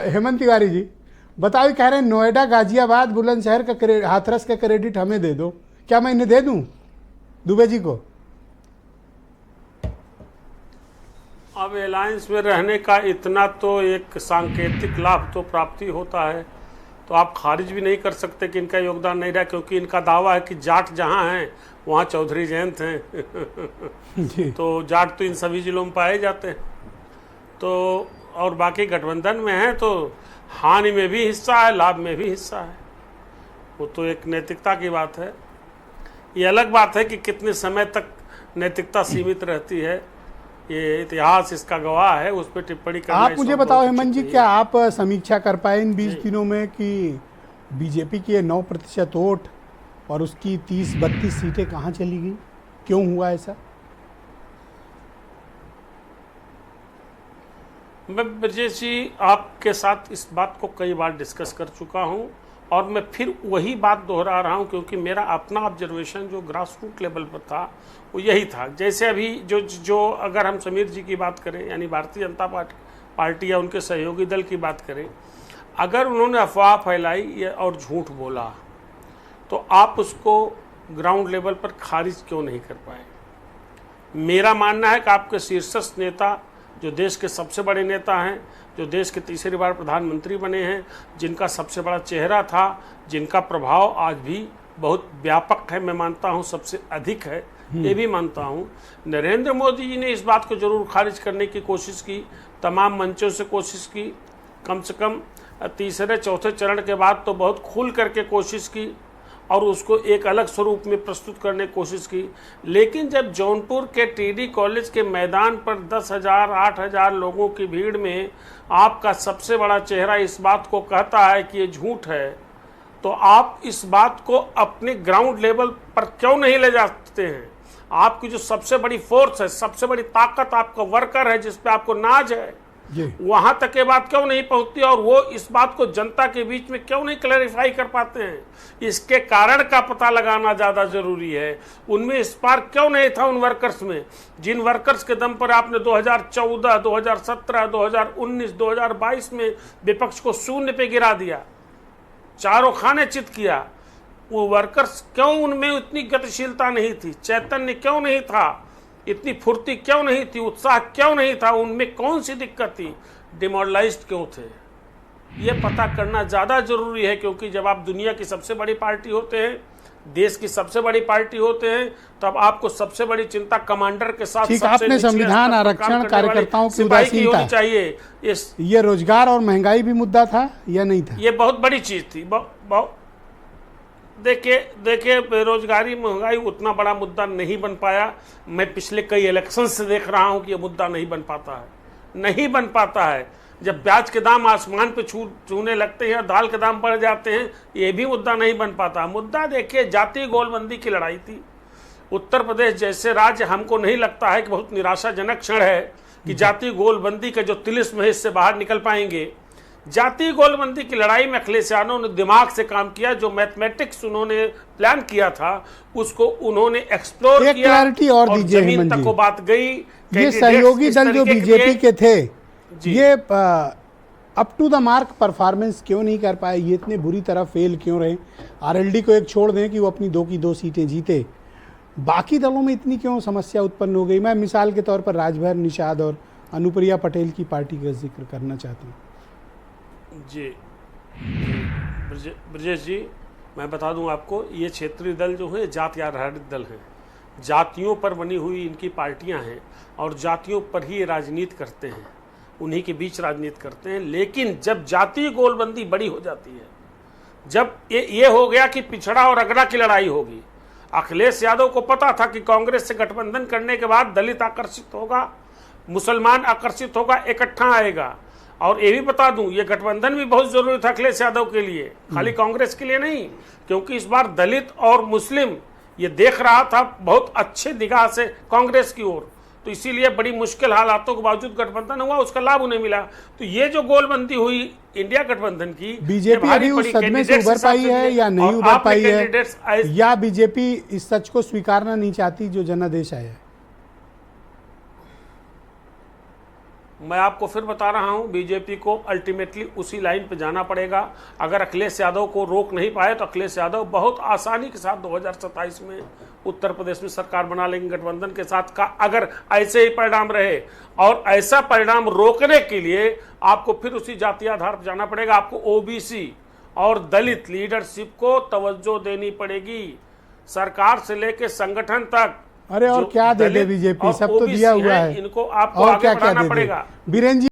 हेमंत तिवारी जी बताओ, कह रहे हैं नोएडा, गाजियाबाद, बुलंदशहर का हाथरस का क्रेडिट हमें दे दो, क्या मैं इन्हें दे दूं दुबे जी को? अब अलायंस में रहने का इतना तो एक सांकेतिक लाभ तो प्राप्ति होता है, तो आप खारिज भी नहीं कर सकते कि इनका योगदान नहीं रहा, क्योंकि इनका दावा है कि जाट जहां हैं वहां चौधरी जयंत हैं तो जाट तो इन सभी जिलों में पाए जाते हैं। तो और बाकी गठबंधन में हैं तो हानि में भी हिस्सा है, लाभ में भी हिस्सा है, वो तो एक नैतिकता की बात है। ये अलग बात है कि कितने समय तक नैतिकता सीमित रहती है, ये इतिहास इसका गवाह है, उस पर टिप्पणी करना। आप मुझे बताओ हेमंत जी, क्या आप समीक्षा कर पाए इन 20 दिनों में कि बीजेपी की 9% वोट और उसकी 30-32 सीटें कहाँ चली गई, क्यों हुआ ऐसा? मैं ब्रजेश जी आपके साथ इस बात को कई बार डिस्कस कर चुका हूं और मैं फिर वही बात दोहरा रहा हूं, क्योंकि मेरा अपना ऑब्जर्वेशन जो ग्रास रूट लेवल पर था वो यही था। जैसे अभी जो अगर हम समीर जी की बात करें, यानी भारतीय जनता पार्टी या उनके सहयोगी दल की बात करें, अगर उन्होंने अफवाह फैलाई और झूठ बोला तो आप उसको ग्राउंड लेवल पर खारिज क्यों नहीं कर पाए? मेरा मानना है कि आपके शीर्षस्थ नेता, जो देश के सबसे बड़े नेता हैं, जो देश के तीसरी बार प्रधानमंत्री बने हैं, जिनका सबसे बड़ा चेहरा था, जिनका प्रभाव आज भी बहुत व्यापक है, मैं मानता हूं सबसे अधिक है, ये भी मानता हूं, नरेंद्र मोदी जी ने इस बात को जरूर खारिज करने की कोशिश की, तमाम मंचों से कोशिश की, कम से कम तीसरे चौथे चरण के बाद तो बहुत खुल करके कोशिश की और उसको एक अलग स्वरूप में प्रस्तुत करने की कोशिश की। लेकिन जब जौनपुर के टीडी कॉलेज के मैदान पर 10,000 8,000 लोगों की भीड़ में आपका सबसे बड़ा चेहरा इस बात को कहता है कि ये झूठ है, तो आप इस बात को अपने ग्राउंड लेवल पर क्यों नहीं ले जाते हैं? आपकी जो सबसे बड़ी फोर्स है, सबसे बड़ी ताकत आपका वर्कर है, जिस पे आपको नाज है, वहां तक ये बात क्यों नहीं पहुंचती और वो इस बात को जनता के बीच में क्यों नहीं क्लैरिफाई कर पाते हैं? इसके कारण का पता लगाना ज्यादा जरूरी है। उनमें स्पार्क क्यों नहीं था उन वर्कर्स में, जिन वर्कर्स के दम पर आपने 2014, 2017, 2019, 2022 में विपक्ष को शून्य पे गिरा दिया, चारों खाने चित किया। वो वर्कर्स क्यों, उनमें इतनी गतिशीलता नहीं थी, चैतन्य क्यों नहीं था, इतनी फुर्ती क्यों नहीं थी, उत्साह क्यों नहीं था, उनमें कौन सी दिक्कत थी, डिमोरलाइज्ड क्यों थे? ये पता करना ज़्यादा जरूरी है, क्योंकि जब आप दुनिया की सबसे बड़ी पार्टी होते हैं, देश की सबसे बड़ी पार्टी होते हैं, तब आपको सबसे बड़ी चिंता कमांडर के साथ आपने संविधान, आरक्षण, कार्यकर्ताओं की उदासीनता चाहिए। ये रोजगार और महंगाई भी मुद्दा था या नहीं था? ये बहुत बड़ी चीज थी। देखिए बेरोजगारी, महंगाई उतना बड़ा मुद्दा नहीं बन पाया। मैं पिछले कई इलेक्शन से देख रहा हूं कि ये मुद्दा नहीं बन पाता है, नहीं बन पाता है। जब प्याज के दाम आसमान पे छूने लगते हैं, दाल के दाम बढ़ जाते हैं, ये भी मुद्दा नहीं बन पाता। मुद्दा देखिए जातीय गोलबंदी की लड़ाई थी। उत्तर प्रदेश जैसे राज्य, हमको नहीं लगता है कि बहुत निराशाजनक क्षण है कि जातीय गोलबंदी के जो तिलिस्म है इससे बाहर निकल पाएंगे। जातीय गोलबंदी की लड़ाई में अखिलेश यादव ने दिमाग से काम किया, जो मैथमेटिक्स उन्होंने प्लान किया था उसको उन्होंने एक्सप्लोर किया। क्लैरिटी और दीजिए जमीन तक वो बात गई। ये सहयोगी दल जो बीजेपी के थे, ये up to the mark performance क्यों नहीं कर पाए? ये इतने बुरी तरह फेल क्यों रहे? आरएलडी को एक छोड़ दें कि वो अपनी 2 की 2 सीटें जीते, बाकी दलों में इतनी क्यों समस्या उत्पन्न हो गई? मैं मिसाल के तौर पर राजभर, निषाद और अनुप्रिया पटेल की पार्टी का जिक्र करना चाहता हूँ। जी ब्रजेश जी, मैं बता दूं आपको, ये क्षेत्रीय दल जो है जाति आधारित दल हैं, जातियों पर बनी हुई इनकी पार्टियां हैं और जातियों पर ही ये राजनीति करते हैं, उन्हीं के बीच राजनीति करते हैं। लेकिन जब जातीय गोलबंदी बड़ी हो जाती है, जब ये हो गया कि पिछड़ा और अगड़ा की लड़ाई होगी, अखिलेश यादव को पता था कि कांग्रेस से गठबंधन करने के बाद दलित आकर्षित होगा, मुसलमान आकर्षित होगा, इकट्ठा आएगा। और ये भी बता दूं, ये गठबंधन भी बहुत जरूरी था अखिलेश यादव के लिए, खाली कांग्रेस के लिए नहीं, क्योंकि इस बार दलित और मुस्लिम ये देख रहा था बहुत अच्छे निगाह से कांग्रेस की ओर, तो इसीलिए बड़ी मुश्किल हालातों के बावजूद गठबंधन हुआ, उसका लाभ उन्हें मिला। तो ये जो गोलबंदी हुई इंडिया गठबंधन की, बीजेपी अभी उस सदमे से उभर पाई है या नहीं उभर पाई है, या बीजेपी इस सच को स्वीकारना नहीं चाहती जो जनादेश आया है? मैं आपको फिर बता रहा हूं, बीजेपी को अल्टीमेटली उसी लाइन पे जाना पड़ेगा। अगर अखिलेश यादव को रोक नहीं पाए तो अखिलेश यादव बहुत आसानी के साथ 2027 में उत्तर प्रदेश में सरकार बना लेंगे गठबंधन के साथ का, अगर ऐसे ही परिणाम रहे। और ऐसा परिणाम रोकने के लिए आपको फिर उसी जातीय आधार पर जाना पड़ेगा। आपको ओबीसी और दलित लीडरशिप को तवज्जो देनी पड़ेगी, सरकार से लेकर संगठन तक। अरे और क्या दे दे बीजेपी, सब तो दिया हुआ है, इनको आपको और आगे क्या क्या बढ़ाना दे दे पड़ेगा। बीरेन जी।